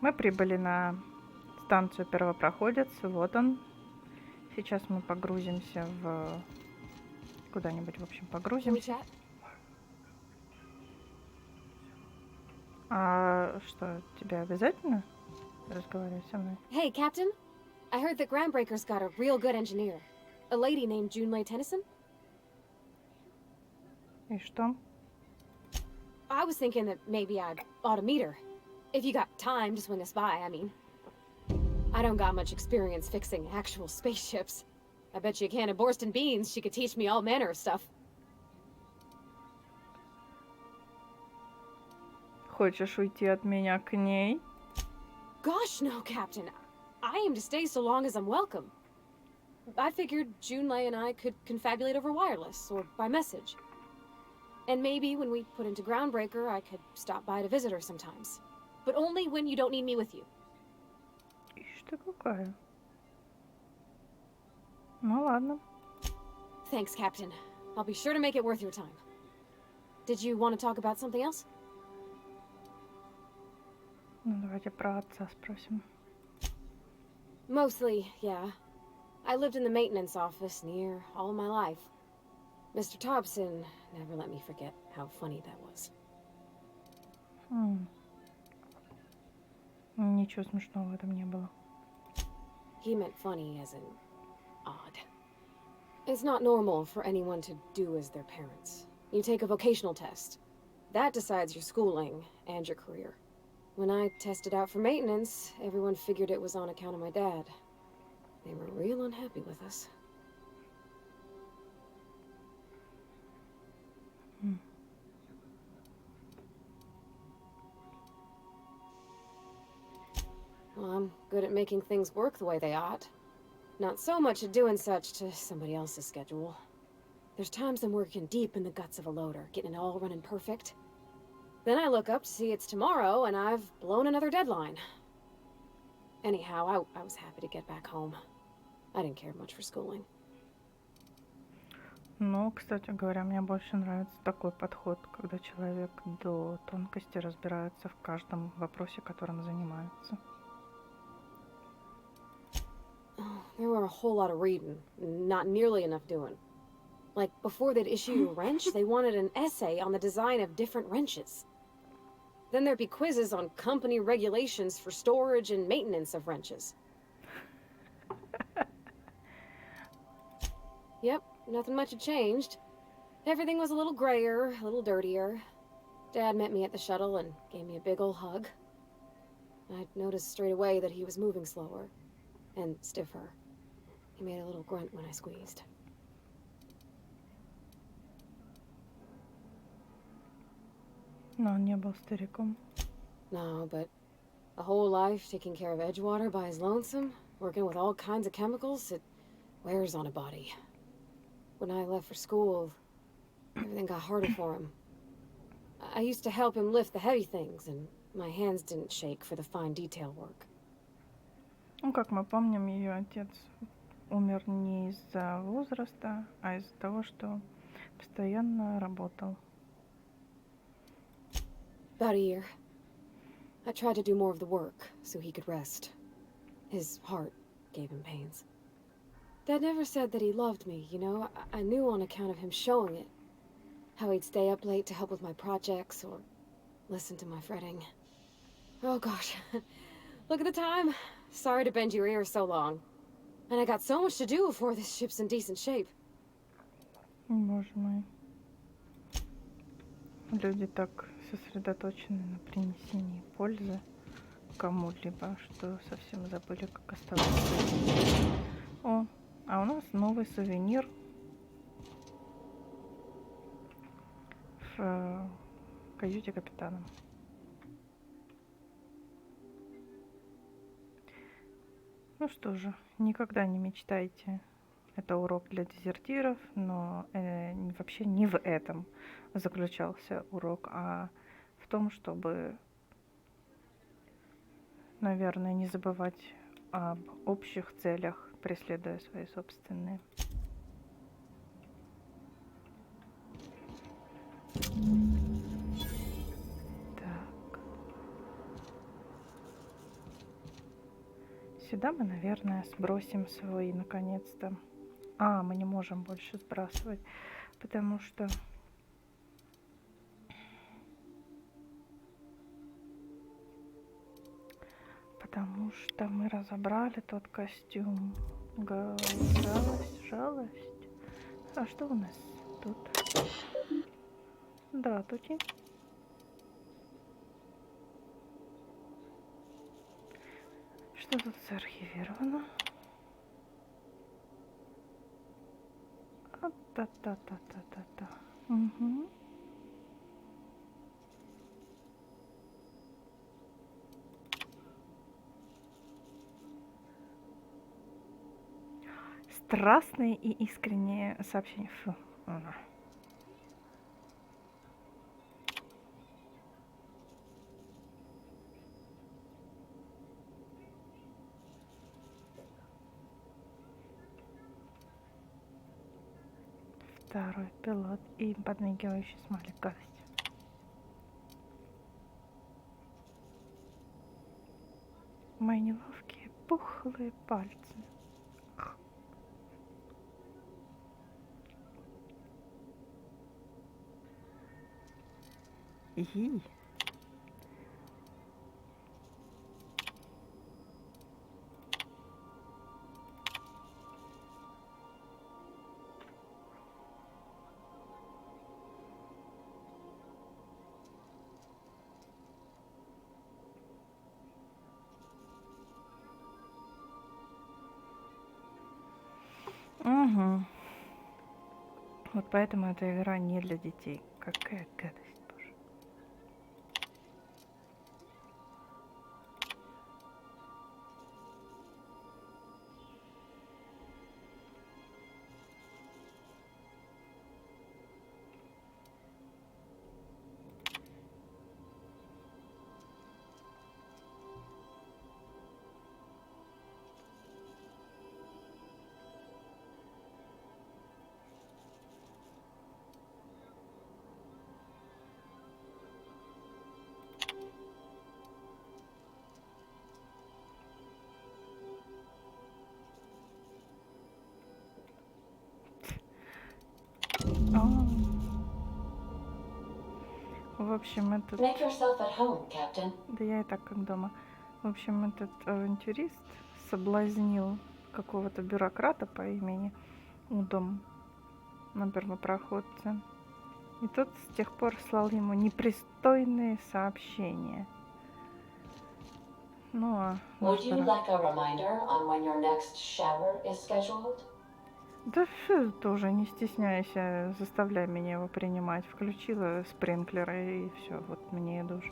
Мы прибыли на станцию Первопроходец. Вот он. Сейчас мы погрузимся в... Куда-нибудь, в общем, Can we погрузимся. chat? А что, тебе обязательно разговаривать со мной? Hey, Captain. I heard that Groundbreaker's got a real good engineer. A lady named Junlei Tennyson? И что? I was thinking that maybe I ought to meet her. If you got time to swing us by, I mean. I don't got much experience fixing actual spaceships. I bet you a can of Borston beans she could teach me all manner of stuff. Хочешь уйти от меня к ней? Gosh, no, Captain. I aim to stay so long as I'm welcome. I figured Junlei and I could confabulate over wireless, or by message. And maybe when we put into Groundbreaker, I could stop by to visit her sometimes. But only when you don't need me with you. Ишь ты какая. Ну ладно. Thanks, Captain. I'll be sure to make it worth your time. Did you want to talk about something else? Ну давайте про отца спросим. Mostly, yeah. I lived in the maintenance office near all my life. Mr. Thompson never let me forget how funny that was. Ничего смешного в этом не было. He meant funny as in odd. It's not normal for anyone to do as their parents. You take a vocational test. That decides your schooling and your career. When I tested out for maintenance, everyone figured it was on account of my dad. They were real unhappy with us. Well, I'm good at making things work the way they ought. Not so much at doing such to somebody else's schedule. There's times I'm working deep in the guts of a loader, getting it all running perfect. Then I look up to see it's tomorrow, and I've blown another deadline. Anyhow, I was happy to get back home. I didn't care much for schooling. Ну, кстати говоря, мне больше нравится такой подход, когда человек до тонкости разбирается в каждом вопросе, которым занимается. There were a whole lot of reading, not nearly enough doing. Like, before they'd issue you a wrench, they wanted an essay on the design of different wrenches. Then there'd be quizzes on company regulations for storage and maintenance of wrenches. Yep, nothing much had changed. Everything was a little grayer, a little dirtier. Dad met me at the shuttle and gave me a big ol' hug. I noticed straight away that he was moving slower and stiffer. He made a little grunt when I squeezed. Но он не был стариком. No, but a whole life taking care of Edgewater by his lonesome, working with all kinds of chemicals, it wears on a body. When I left for school, everything got harder for him. I used to help him lift the heavy things, and my hands didn't shake for the fine detail work. Ну, как мы помним, ее отец умер не из-за возраста, а из-за того, что постоянно работал. About a year. I tried to do more of the work so he could rest. His heart gave him pains. Dad never said that he loved me, you know? I knew on account of him showing it. How he'd stay up late to help with my projects or listen to my fretting. Oh gosh. Look at the time. Sorry to bend your ear so long. And I got so much to do before this ship's in decent shape. Боже мой. Люди так сосредоточены на принесении пользы кому-либо, что совсем забыли, как оставаться. О, а у нас новый сувенир в каюте капитана. Ну что же, никогда не мечтайте. Это урок для дезертиров, но вообще не в этом заключался урок, а в том, чтобы, наверное, не забывать об общих целях, преследуя свои собственные. Так. Сюда мы, наверное, сбросим свой, наконец-то. А, мы не можем больше сбрасывать, потому что... Потому что мы разобрали тот костюм. Жалость, жалость. А что у нас тут? Да, тут и... Что тут заархивировано? Та-та-та-та-та-та. Угу. Страстные и искренние сообщения. Фу. Второй пилот и подмигивающий смайлик. Гадость. Мои неловкие пухлые пальцы. И угу. Вот поэтому эта игра не для детей. Какая гадость, боже. В общем, этот... Make yourself at home, Captain. Да я и так как дома. В общем, этот авантюрист соблазнил какого-то бюрократа по имени Удом на первопроходце. И тот с тех пор слал ему непристойные сообщения. Ну а... Would you like a reminder on when your next shower is scheduled? Да все, тоже не стесняйся, заставляй меня его принимать. Включила спринклеры и все, вот мне и душ.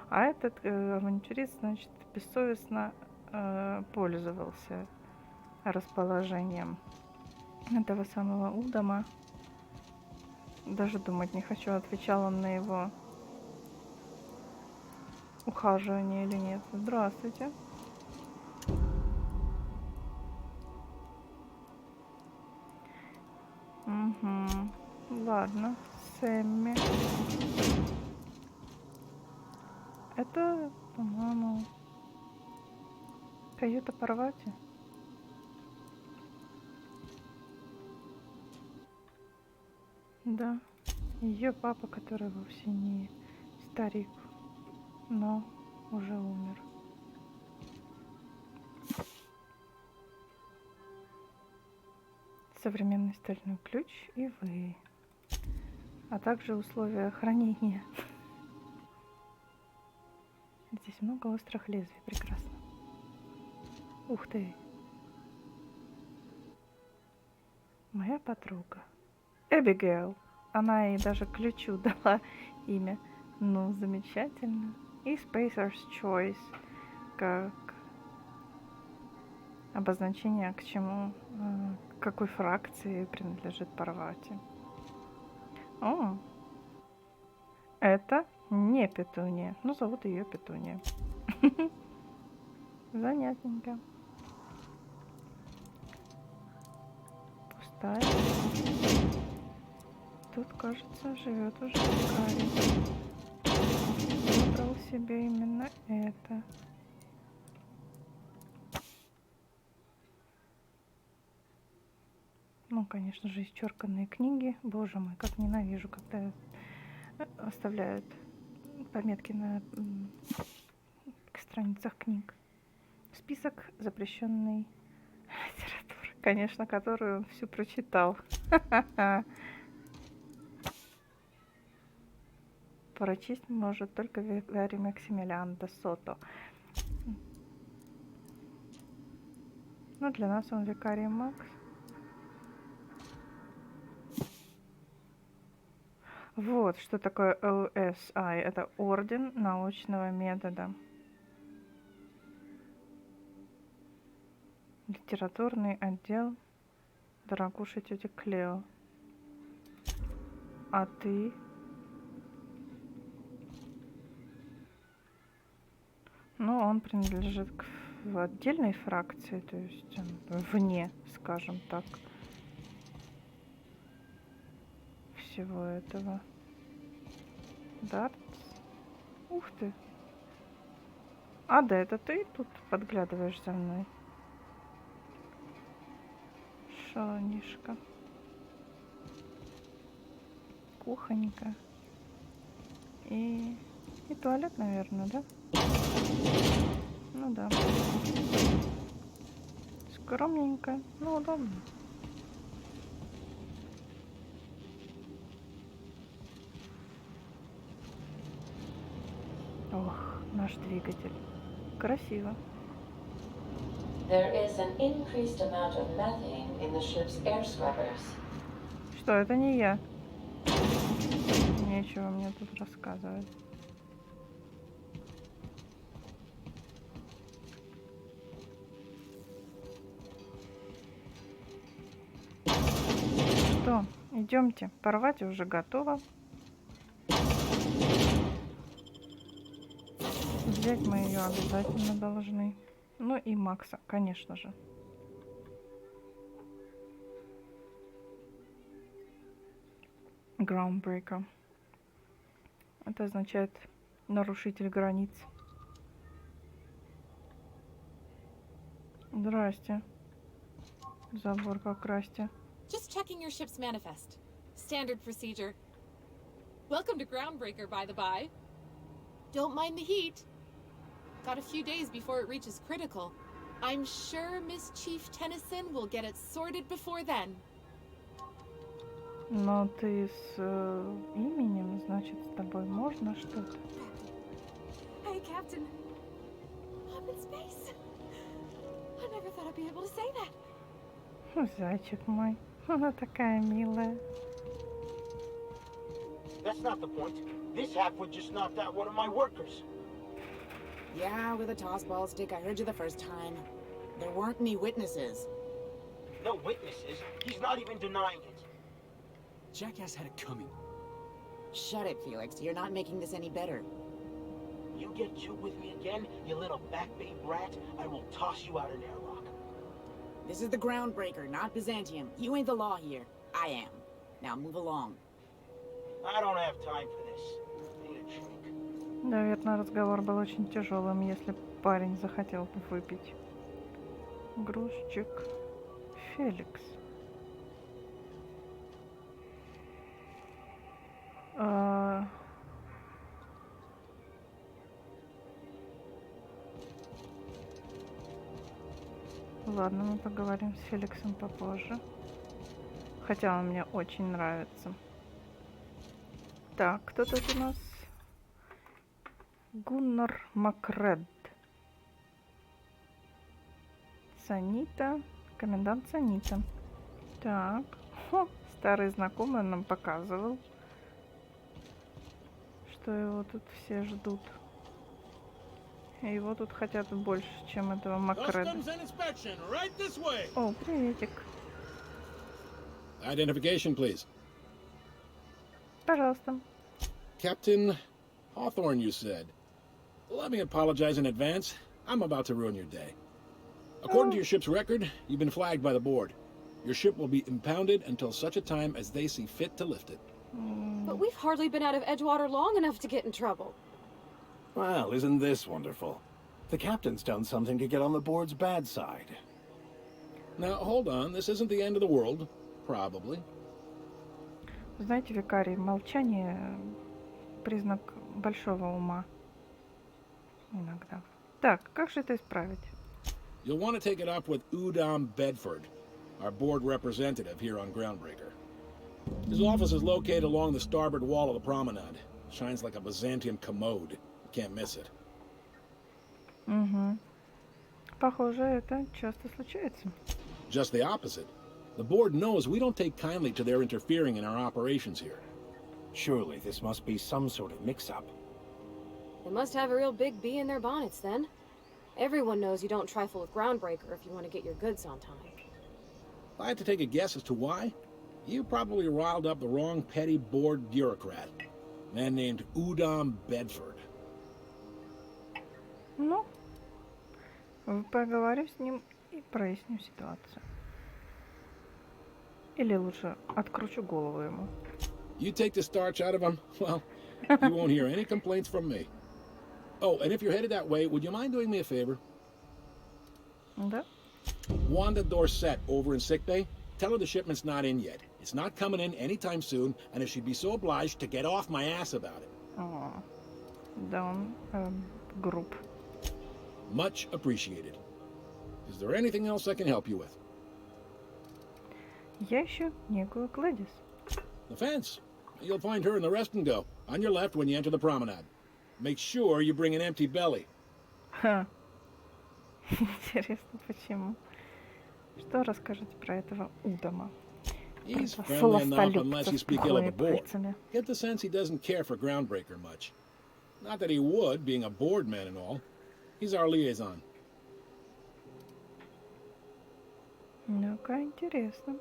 А этот авантюрист, значит, бессовестно пользовался расположением этого самого Удома. Даже думать не хочу, отвечал он на его ухаживание или нет. Здравствуйте. Угу. Ладно, Сэмми. Это, по-моему, каюта Парвати. Да, ее папа, который вовсе не старик, но уже умер. Современный стальной ключ и вы, а также условия хранения. Здесь много острых лезвий, прекрасно. Ух ты! Моя подруга Эбигейл. Она ей даже ключу дала имя. Ну, замечательно. И Spacer's Choice как обозначение, к чему, к какой фракции принадлежит Парвати. О, это не Петуния. Ну, зовут ее Петуния. Занятненько. Пустая. Тут, кажется, живет уже Кари. Выбрал себе именно это. конечно же, исчерканные книги. Боже мой, как ненавижу, когда оставляют пометки на страницах книг. Список запрещенной литературы, конечно, которую он всю прочитал. Прочесть может только Викарий Максимилиан де Сото. Ну, для нас он Викарий Макс. Вот, что такое OSI. Это Орден научного метода. Литературный отдел дорогуши тети Клео. А ты? Ну, он принадлежит к отдельной фракции, то есть он вне, скажем так, всего этого. Дартс. Ух ты. А, да, это ты тут подглядываешь за мной. Шалунишка. Кухонька. И туалет, наверное, да? Ну да. Скромненько, но удобно. Ох, наш двигатель. Красиво. There is an increased amount of methane in the ship's air scrubbers. Что, это не я. Нечего мне тут рассказывать. Что, идемте. Порвать уже готово. Взять мы ее обязательно должны. Ну и Макса, конечно же. Groundbreaker. Это означает нарушитель границ. Здрасте. Забор как Расти. Just checking your ship's manifest. Standard procedure. Welcome to Groundbreaker, by the by. Don't mind the heat. Got a few days before it reaches critical. I'm sure Miss Chief Tennyson will get it sorted before then. Но ты с именем, значит, с тобой можно что-то? Hey, Captain. I'm in space. I never thought I'd be able to say that. Зайчик мой. Она такая милая. That's not the point. This halfwit just knocked out one of my workers. Yeah, with a tossball stick. I heard you the first time. There weren't any witnesses. No witnesses. He's not even denying it. Jackass had it coming. Shut it, Felix. You're not making this any better. You get two with me again, you little backbait rat, I will toss you out an airlock. This is the Groundbreaker, not Byzantium. You ain't the law here. I am. Now move along. I don't have time for this. Need a drink. Наверное, разговор был очень тяжелым, если парень захотел выпить. Грузчик. Феликс. Ладно, мы поговорим с Феликсом попозже. Хотя он мне очень нравится. Так, кто тут у нас? Гуннар Макред. Санита. Комендант Санита. Так. Хо, старый знакомый нам показывал, что его тут все ждут. И его тут хотят больше, чем этого Макреда. О, приветик. Identification, please. Пожалуйста. Captain Hawthorne, you said. Let me apologize in advance. I'm about to ruin your day. According to your ship's record, you've been flagged by the board. Your ship will be impounded until such a time as they see fit to lift it. But we've hardly been out of Edgewater long enough to get in trouble. Well, isn't this wonderful? The captain's done something to get on the board's bad side. Now, hold on. This isn't the end of the world. Probably. Знаете, викарий, молчание признак большого ума. Иногда. Так, как же это исправить? You'll want to take it up with Udom Bedford, our board representative here on Groundbreaker. His office is located along the starboard wall of the Promenade. Shines like a Byzantium commode. You can't miss it. Угу. Похоже, это часто случается. Just the opposite. The board knows we don't take kindly to their interfering in our operations here. Surely this must be some sort of mix-up. They must have a real big bee in their bonnets then. Everyone knows you don't trifle with Groundbreaker if you want to get your goods on time. If I had to take a guess as to why, you probably riled up the wrong petty board bureaucrat. A man named Udom Bedford. Ну, поговорю с ним и проясню ситуацию. Или лучше откручу голову ему. You take the starch out of him, well, you won't hear any complaints from me. Oh, and if you're headed that way, would you mind doing me a favor? Да? Wanda Dorset over in sickbay, tell her the shipment's not in yet. It's not coming in anytime soon, and if she'd be so obliged to get off my ass about it. О, да он груб. Much appreciated. Is there anything else I can help you with? Я ищу некую Глэдис. The fence. You'll find her in the rest and go, on your left when you enter the promenade. Make sure you bring an empty belly. Ха. Интересно, почему? Что расскажете про этого Удома? He's Этого friendly enough unless сластолюбца you с speak ill of пухлыми the board. пальцами. Get the sense he doesn't care for Groundbreaker much. Not that he would, being a board man and all. He's our liaison. Ну-ка, интересно.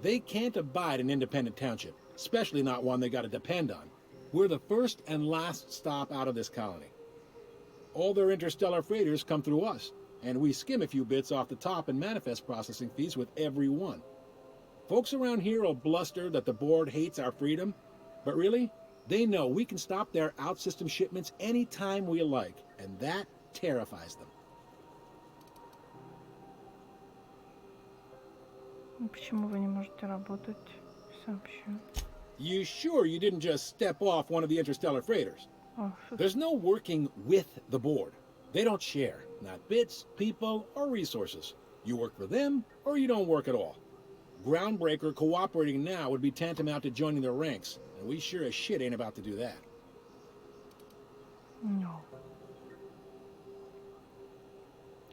They can't abide an independent township, especially not one they gotta depend on. We're the first and last stop out of this colony. All their interstellar freighters come through us, and we skim a few bits off the top in manifest processing fees with every one. Folks around here will bluster that the board hates our freedom, but really, they know we can stop their out-system shipments anytime we like, and that terrifies them. Почему вы не можете работать? Сообщу. You sure you didn't just step off one of the interstellar freighters? О, что There's no working with the board. They don't share, not bits, people, or resources. You work for them, or you don't work at all. Groundbreaker cooperating now would be tantamount to joining their ranks, and we sure as shit ain't about to do that. No.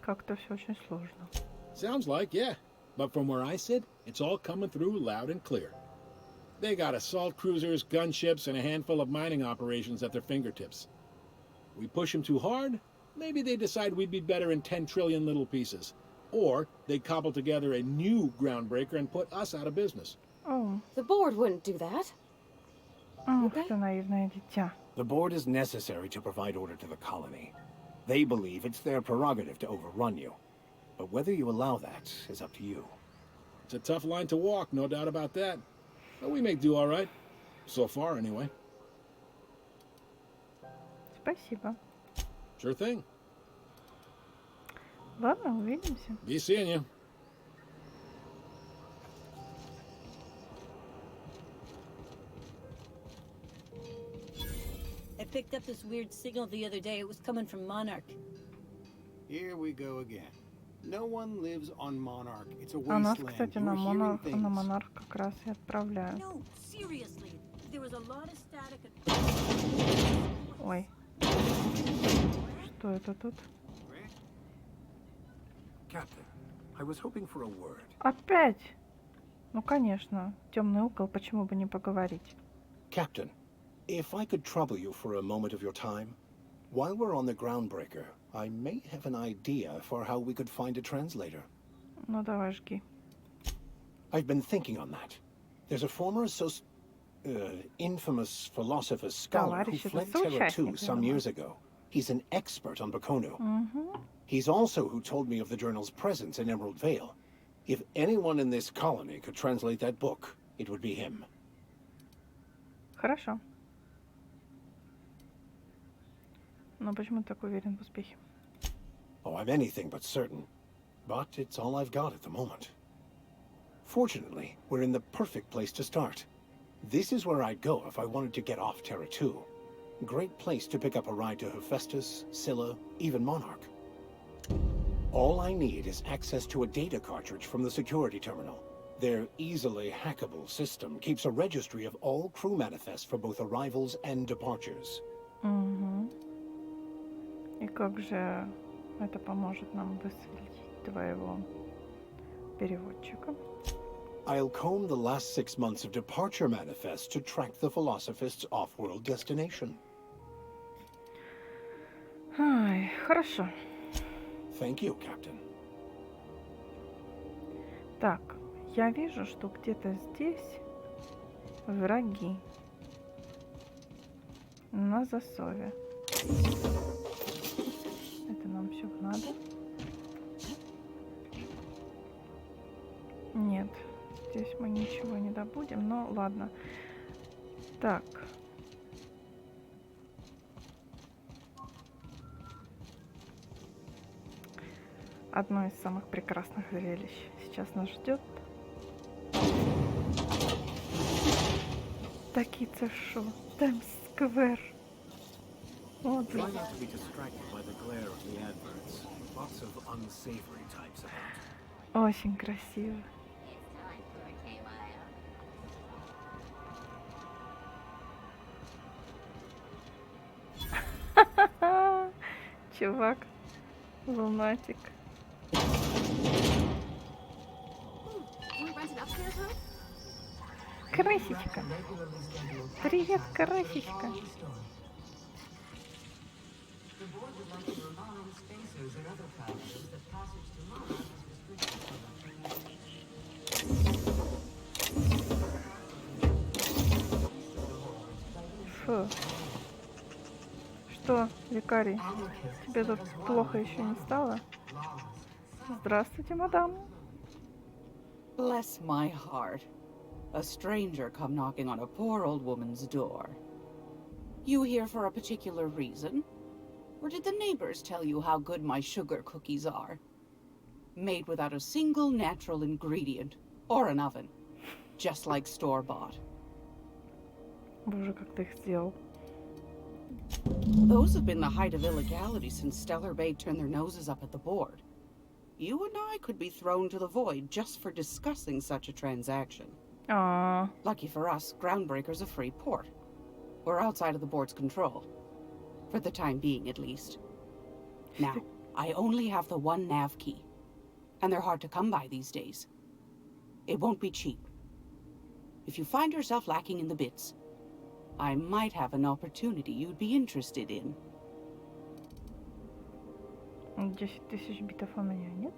Как-то все очень сложно. Sounds like, yeah. But from where I sit, it's all coming through loud and clear. They got assault cruisers, gunships, and a handful of mining operations at their fingertips. We push them too hard, maybe they decide we'd be better in 10 trillion little pieces. Or they cobble together a new Groundbreaker and put us out of business. О, The board wouldn't do that. ах, ты наивное дитя. The board is necessary to provide order to the colony. They believe it's their prerogative to overrun you. But whether you allow that is up to you. It's a tough line to walk, no doubt about that. But we make do all right. So far, anyway. Спасибо. Sure thing. Ладно, увидимся. Be seeing you. I picked up this weird signal the other day. It was coming from Monarch. Here we go again. No one lives on Monarch. It's a А нас, wasteland. кстати, You're hearing things. на Монарх как раз и отправляют. No, seriously. There was a lot of static at... Ой. Что это тут? Captain, I was hoping for a word. Опять? Ну, конечно. Темный угол, почему бы не поговорить? Captain, if I could trouble you for a moment of your time, while we're on the Groundbreaker, I may have an idea for how we could find a translator. Ну, давай, жги. I've been thinking on that. There's a former infamous philosopher scholar who Товарищ, это fled Terra 2 соучастник, some видимо. years ago. He's an expert on Bakono. Угу. He's also who told me of the journal's presence in Emerald Vale. If anyone in this colony could translate that book, it would be him. Хорошо. Но почему ты так уверен в успехе? Oh, I'm anything but certain. But it's all I've got at the moment. Fortunately, we're in the perfect place to start. This is where I'd go if I wanted to get off Terra 2. Great place to pick up a ride to Hephaestus, Scylla, even Monarch. All I need is access to a data cartridge from the security terminal. Their easily hackable system keeps a registry of all crew manifests for both arrivals and departures. Угу. И как же это поможет нам выследить твоего переводчика? I'll comb the last 6 months of departure manifests to track the Philosophist's off-world destination. Ай, хорошо. Thank you, Captain. Так, я вижу, что где-то здесь враги на засове. Это нам все надо? Нет, здесь мы ничего не добудем, но ладно. Так. Одно из самых прекрасных зрелищ сейчас нас ждет. Таки це шо? Таймс-сквэр. О, Try not to be distracted by the glare of the adverts. Lots of unsavory types about. очень красиво. Чувак, лунатик. Красичка. Привет, красичка. Фу. Что, викарий, тебе тут плохо еще не стало? Здравствуйте, мадам. Bless my heart. A stranger come knocking on a poor old woman's door. You here for a particular reason? Or did the neighbors tell you how good my sugar cookies are? Made without a single natural ingredient, or an oven. Just like store-bought. Боже, как ты их сделал. Those have been the height of illegality since Stellar Bay turned their noses up at the board. You and I could be thrown to the void just for discussing such a transaction. Aww. Lucky for us, Groundbreaker's a free port. We're outside of the board's control. For the time being, at least. Now, I only have the one nav key. And they're hard to come by these days. It won't be cheap. If you find yourself lacking in the bits, I might have an opportunity you'd be interested in. 10 тысяч битов у меня нет?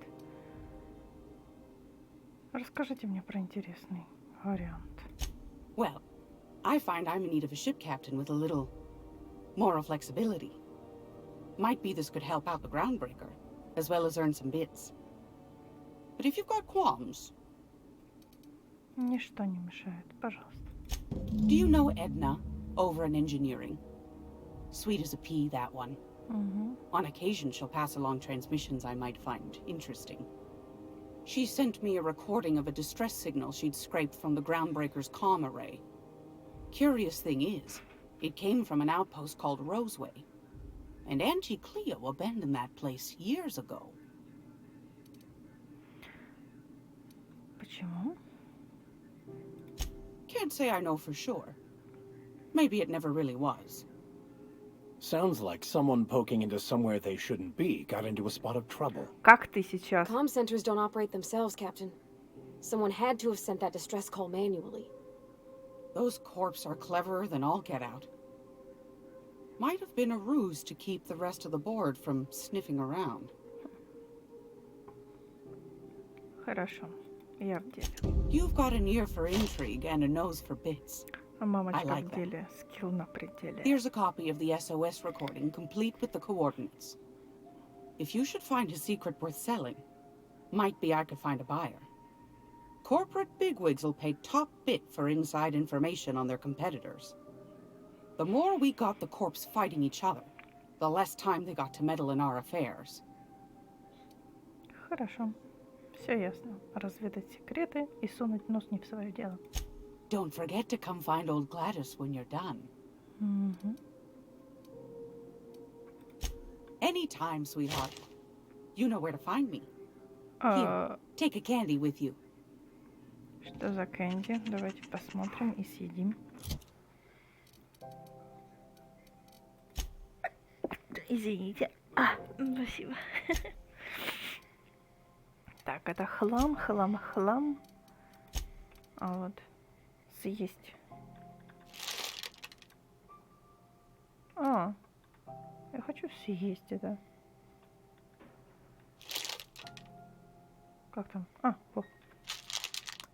Расскажите мне про интересный вариант. Well, I find I'm in need of a ship captain with a little moral flexibility. Might be this could help out the Groundbreaker, as well as earn some bits. But if you've got qualms... Ничто не мешает, пожалуйста. Do you know Edna, over in engineering? Sweet as a pea, that one. On occasion, she'll pass along transmissions I might find interesting. She sent me a recording of a distress signal she'd scraped from the Groundbreaker's comm array. Curious thing is, it came from an outpost called Roseway. And Auntie Cleo abandoned that place years ago. Почему? Can't say I know for sure. Maybe it never really was. Sounds like someone poking into somewhere they shouldn't be got into a spot of trouble. Как ты сейчас? Comm centers don't operate themselves, Captain. Someone had to have sent that distress call manually. Those corps are cleverer than all get out. Might have been a ruse to keep the rest of the board from sniffing around. Хорошо, я в деле. You've got an ear for intrigue and a nose for bits. А мамочка like в деле. Скилл на пределе. Here's a copy of the SOS recording, complete with the coordinates. If you should find a secret worth selling, might be I could find a buyer. Corporate bigwigs will pay top bit for inside information on their competitors. The more we got the corps fighting each other, the less time they got to meddle in our affairs. Хорошо. Все ясно. Разведать секреты и сунуть нос не в свое дело. Don't forget to come find old Gladys when you're done. Мгм. Anytime, sweetheart. You know where to find me. А, Take a candy with you. что за кэнди? Давайте посмотрим и съедим. Извините. Спасибо. Так, это хлам, хлам, хлам. А вот съесть. Я хочу съесть это. Как там? Вот.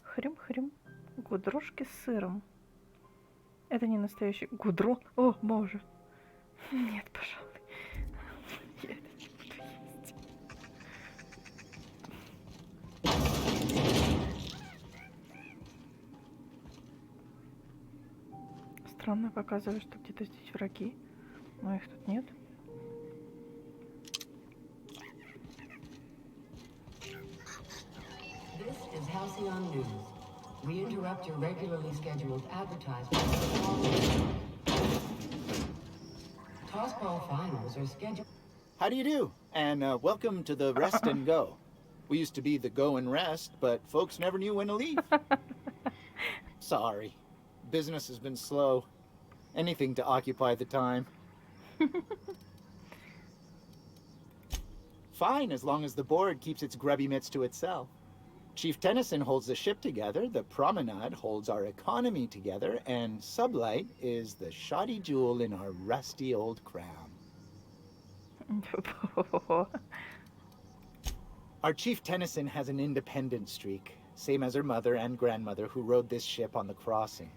Хрюм-хрюм. Гудрошки с сыром. Это не настоящий гудро. О, боже. Нет, пожалуй. Я это не буду есть. Странно показывает, что где-то здесь враги. Но их тут нет. This is Halcyon News. We interrupt your regularly scheduled advertisement. Tossball finals are scheduled. How do you do? And welcome to the Rest and Go. We used to be the Go and Rest, but folks never knew when to leave. Sorry. Business has been slow. Anything to occupy the time. Fine, as long as the board keeps its grubby mitts to itself. Chief Tennyson holds the ship together, the Promenade holds our economy together, and Sublight is the shoddy jewel in our rusty old crown. Our Chief Tennyson has an independent streak, same as her mother and grandmother who rode this ship on the crossing.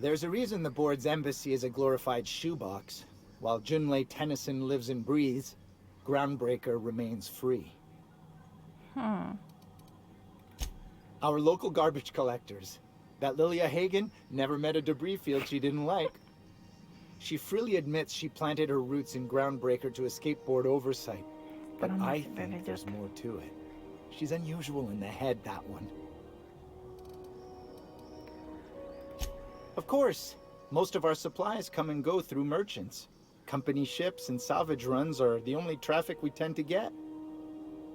There's a reason the board's embassy is a glorified shoebox. While Junlei Tennyson lives and breathes, Groundbreaker remains free. Our local garbage collectors. That Lilia Hagen never met a debris field she didn't like. She freely admits she planted her roots in Groundbreaker to escape board oversight. But I think there's more to it. She's unusual in the head, that one. Of course, most of our supplies come and go through merchants. Company ships and salvage runs are the only traffic we tend to get.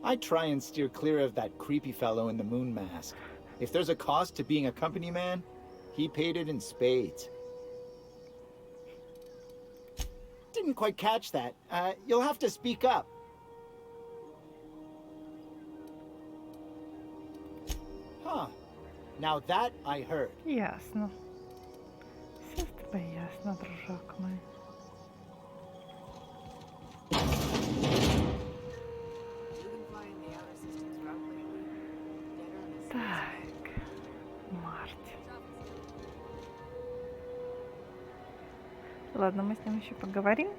I try and steer clear of that creepy fellow in the moon mask. If there's a cost to being a company man, he paid it in spades. Didn't quite catch that. You'll have to speak up. Huh. Now that I heard. Ясно. Все с тобой ясно, дружок мой. Так, Марти. Ладно, мы с ним еще поговорим.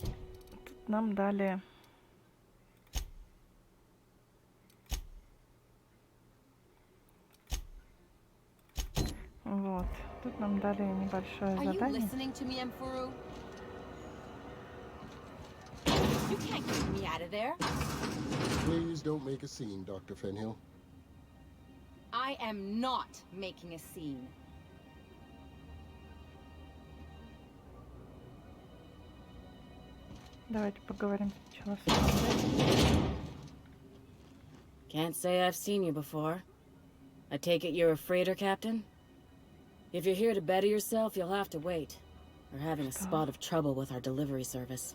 Тут нам дали... Вот, тут нам дали небольшое задание. You can't get me out of there. Please don't make a scene, Dr. Fenhill. I am not making a scene. Давайте поговорим сначала с вами. Can't say I've seen you before. I take it you're a freighter captain? If you're here to better yourself, you'll have to wait. We're having a spot of trouble with our delivery service.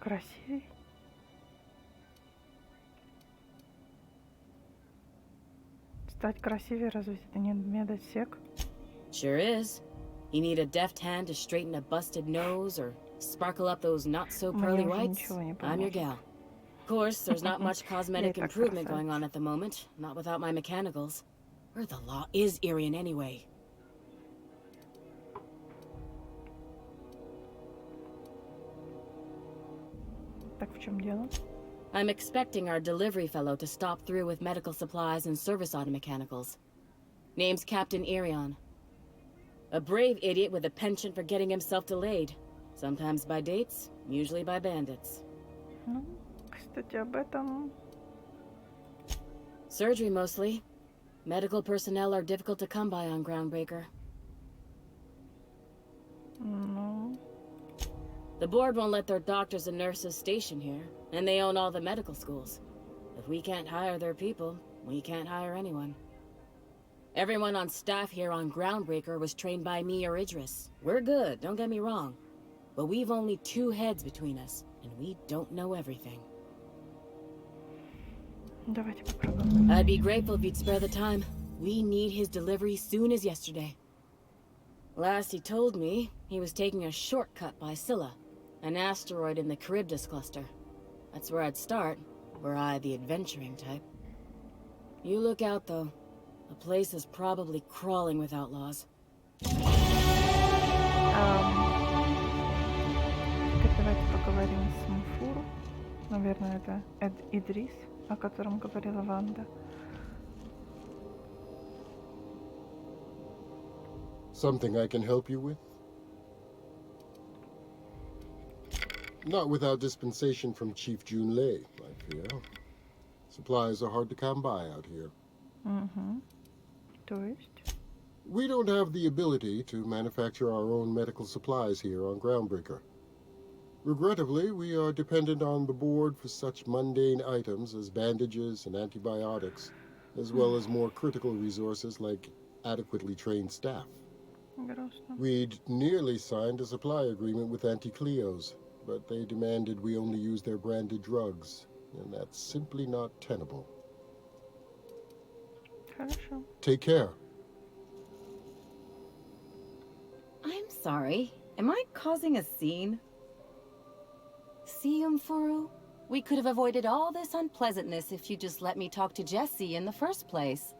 Красивый. Стать красивее, разве это не медотсек? Sure is. You need a deft hand to straighten a busted nose or sparkle up those not-so-pearly whites? I'm your gal. Of course, there's not much cosmetic improvement going on at the moment, not without my mechanicals. Where the law is Irian anyway? Так в чем дело? I'm expecting our delivery fellow to stop through with medical supplies and service auto mechanicals. Name's Captain Irion. A brave idiot with a penchant for getting himself delayed. Sometimes by dates, usually by bandits. Ну, кстати, об этом... Surgery mostly. Medical personnel are difficult to come by on Groundbreaker. No. The board won't let their doctors and nurses station here, and they own all the medical schools. If we can't hire their people, we can't hire anyone. Everyone on staff here on Groundbreaker was trained by me or Idris. We're good, don't get me wrong. But we've only 2 heads between us, and we don't know everything. Давайте попробуем. I'd be grateful if you'd spare the time. We need his delivery soon as yesterday. Last he told me, he was taking a shortcut by Scylla, an asteroid in the Charybdis cluster. That's where I'd start, were I the adventuring type. You look out, though. The place is probably crawling with outlaws. Теперь давайте поговорим с Мфуру. Наверное, это Идрис, о котором говорила Ванда. Something I can help you with? Not without dispensation from Chief Junlei, I fear. Supplies are hard to come by out here. То есть? We don't have the ability to manufacture our own medical supplies here on Groundbreaker. Regrettably, we are dependent on the board for such mundane items as bandages and antibiotics, as well as more critical resources like adequately trained staff. Грустно. We'd nearly signed a supply agreement with Anti-Cleos, but they demanded we only use their branded drugs, and that's simply not tenable. Хорошо. Take care. I'm sorry. Am I causing a scene? See, Umfuru? We could have avoided all this unpleasantness if you just let me talk to Jessie in the first place.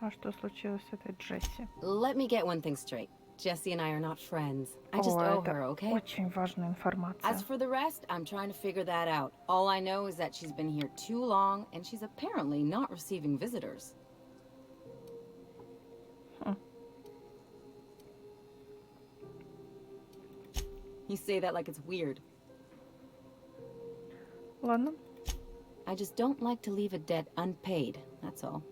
А что случилось с этой Джесси? Let me get one thing straight. Jessie and I are not friends. I just owe her, okay? Очень важная информация. As for the rest, I'm trying to figure that out. All I know is that she's been here too long, and she's apparently not receiving visitors. You say that like it's weird. Ладно. I just don't like to leave a debt unpaid, that's all.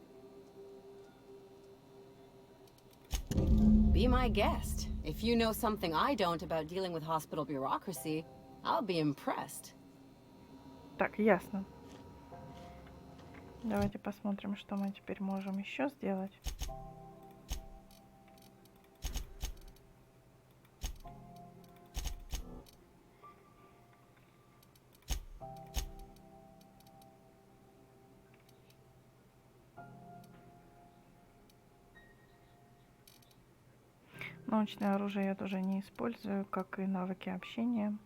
Be my guest. If you know something I don't about dealing with hospital bureaucracy, I'll be impressed. Так, ясно. Давайте посмотрим, что мы теперь можем еще сделать. Научное оружие я тоже не использую, как и навыки общения.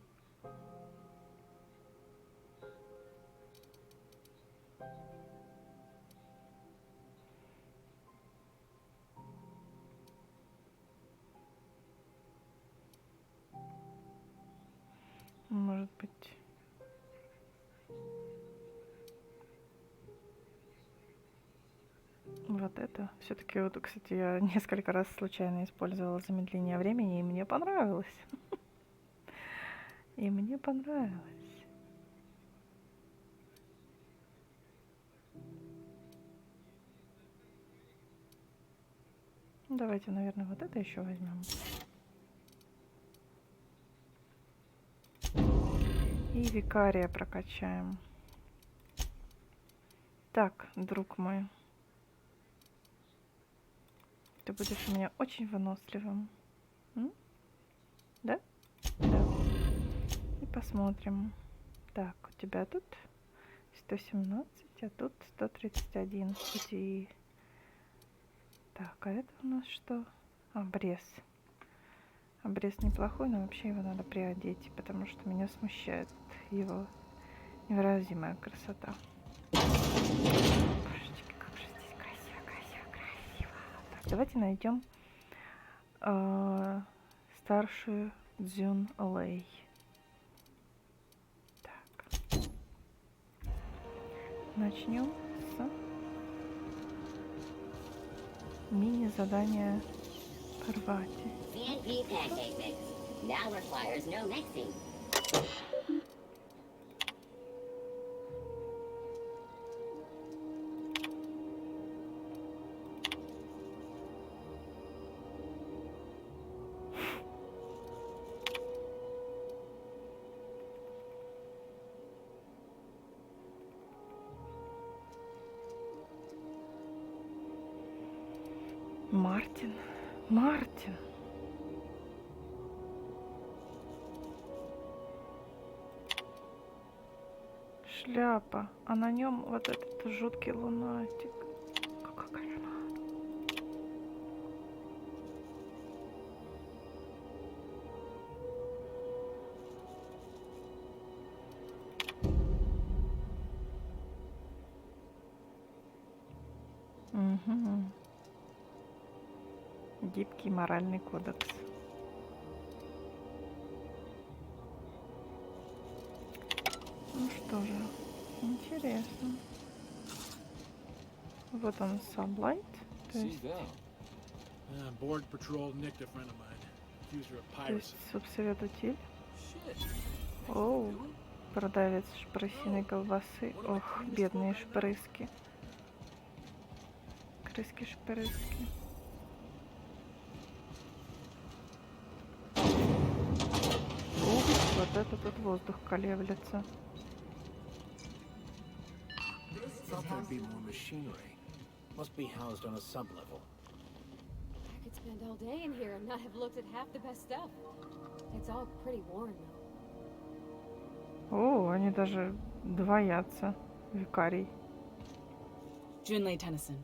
Может быть... Вот это. Все-таки, вот, кстати, я несколько раз случайно использовала замедление времени, и мне понравилось. И мне понравилось. Давайте, наверное, вот это еще возьмем. И викария прокачаем. Так, друг мой. Ты будешь у меня очень выносливым. Да? Да. И посмотрим. Так, у тебя тут 117, а тут 131. И... Так, а это у нас что? Обрез. Обрез неплохой, но вообще его надо приодеть, потому что меня смущает его невыразимая красота. Давайте найдем старшую Дзюн Лэй. Так. Начнем с мини-задания Парвати. CNP pancake mix now requires no mixing. Мартин. Мартин. Шляпа. А на нем вот этот жуткий лунатик. Какой кошмар. Угу. Гибкий моральный кодекс. Ну что же, интересно. Вот он, Sunlight. То есть субсовет-утиль. Оу, продавец шпрысиной колбасы. Ох, бедные шпрыски. Крыски-шпрыски. Ух, вот это тут воздух колеблется. Thought there'd be more machinery. Must be housed on a sub-level. I could spend all day in here and not have looked at half the best stuff. It's all pretty worn, though. О, они даже двоятся. Викарий. Junlei Tennyson.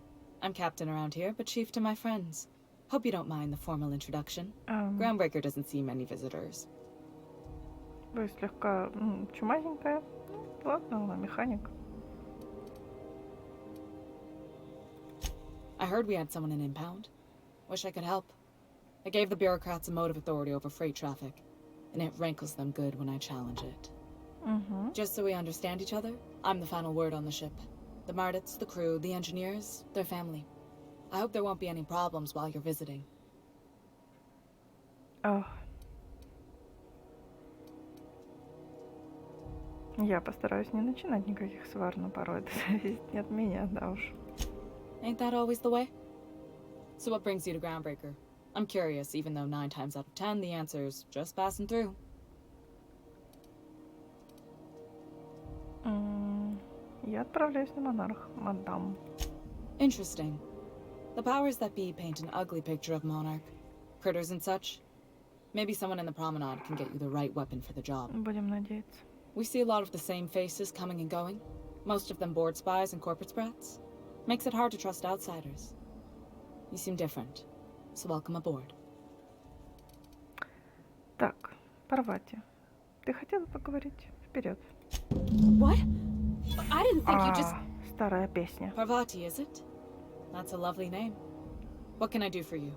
I'm captain around here, but chief to my friends. Hope you don't mind the formal introduction. Groundbreaker doesn't see many visitors. Вы слегка чумазенькая. Ладно, она механик. I heard we had someone in impound. Wish I could help. I gave the bureaucrats a motive authority over freight traffic, and it rankles them good when I challenge it. Just so we understand each other, I'm the final word on the ship. The Mardits, the crew, the engineers, their family. I hope there won't be any problems while you're visiting. Oh. Я постараюсь не начинать никаких свар, но порой это зависит не от меня, да уж. Ain't that always the way? So what brings you to Groundbreaker? I'm curious, even though 9 times out of 10 the answer's just passing through. Я отправляюсь на Монарх, мадам. Interesting. The powers that be paint an ugly picture of Monarch. Critters and such. Maybe someone in the Promenade can get you the right weapon for the job. Будем надеяться. We see a lot of the same faces coming and going. Most of them board spies and corporate sprats. Makes it hard to trust outsiders. You seem different, so welcome aboard. Так, Парвати, ты хотела поговорить? Вперед. What? I didn't think you just... Старая песня. Parvati, is it? That's a lovely name. What can I do for you?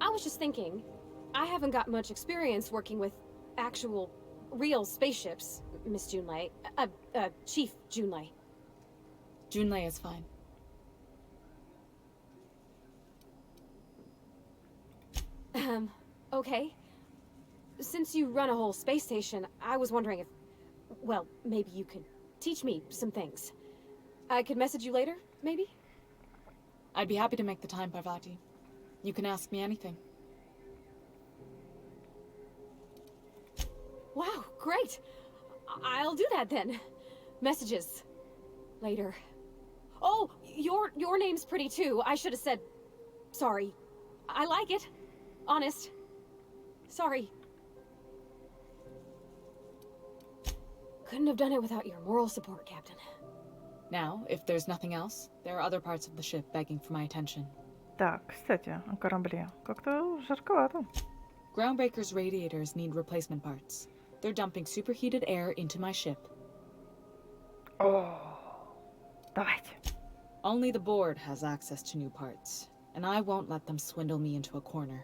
I was just thinking, I haven't got much experience working with actual, real spaceships, Miss Junlei. Chief Junlei. Junlei is fine. Okay. Since you run a whole space station, I was wondering if... Well, maybe you could teach me some things. I could message you later, maybe? I'd be happy to make the time, Parvati. You can ask me anything. Wow, great! I'll do that then. Messages. Later. Oh, your name's pretty too. I should have said... Sorry. I like it. Honest. Sorry. Couldn't have done it without your moral support, Captain. Now, if there's nothing else, there are other parts of the ship begging for my attention. Так, кстати, о корабле. Как-то жарковато. Groundbreaker's radiators need replacement parts. They're dumping superheated air into my ship. О, давайте. Only the board has access to new parts, and I won't let them swindle me into a corner.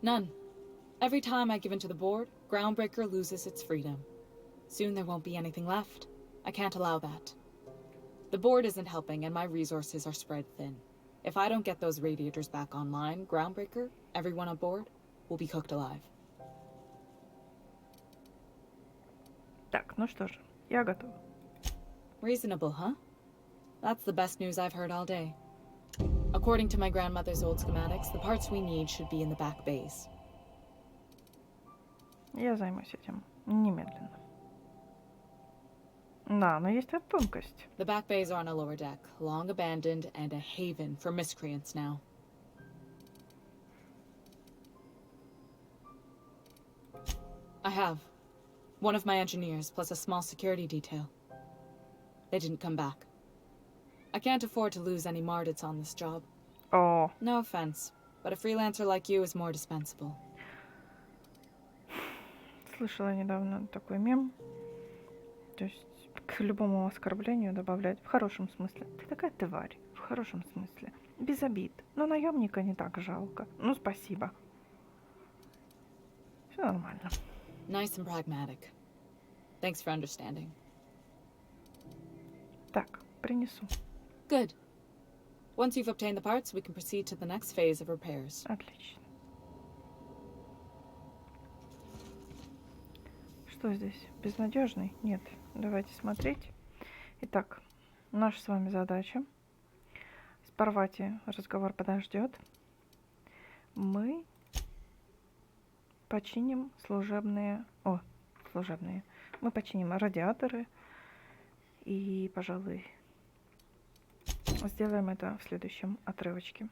None. Every time I give in to the board, Groundbreaker loses its freedom. Soon there won't be anything left. I can't allow that. The board isn't helping, and my resources are spread thin. If I don't get those radiators back online, Groundbreaker, everyone on board, will be cooked alive. Так, ну что же, я готова. Reasonable, huh? That's the best news I've heard all day. According to my grandmother's old schematics, the parts we need should be in the back bays. Я займусь этим немедленно. Да, но есть одна тонкость. The back bays are on a lower deck, long abandoned and a haven for miscreants now. I have. One of my engineers, plus a small security detail. They didn't come back. I can't afford to lose any Mardits on this job. Oh. No offense, but a freelancer like you is more dispensable. Слышала недавно такой мем. То есть к любому оскорблению добавлять в хорошем смысле. Ты такая тварь. В хорошем смысле. Без обид. Но наемника не так жалко. Ну, спасибо. Все нормально. Nice and pragmatic. Thanks for understanding. Так, принесу. Good. Once you've obtained the parts, we can proceed to the next phase of repairs. Отлично. Что здесь? Безнадежный? Нет. Давайте смотреть. Итак, наша с вами задача. С Парвати разговор подождет. Мы починим служебные... служебные. Мы починим радиаторы. И, пожалуй, сделаем это в следующем отрывочке.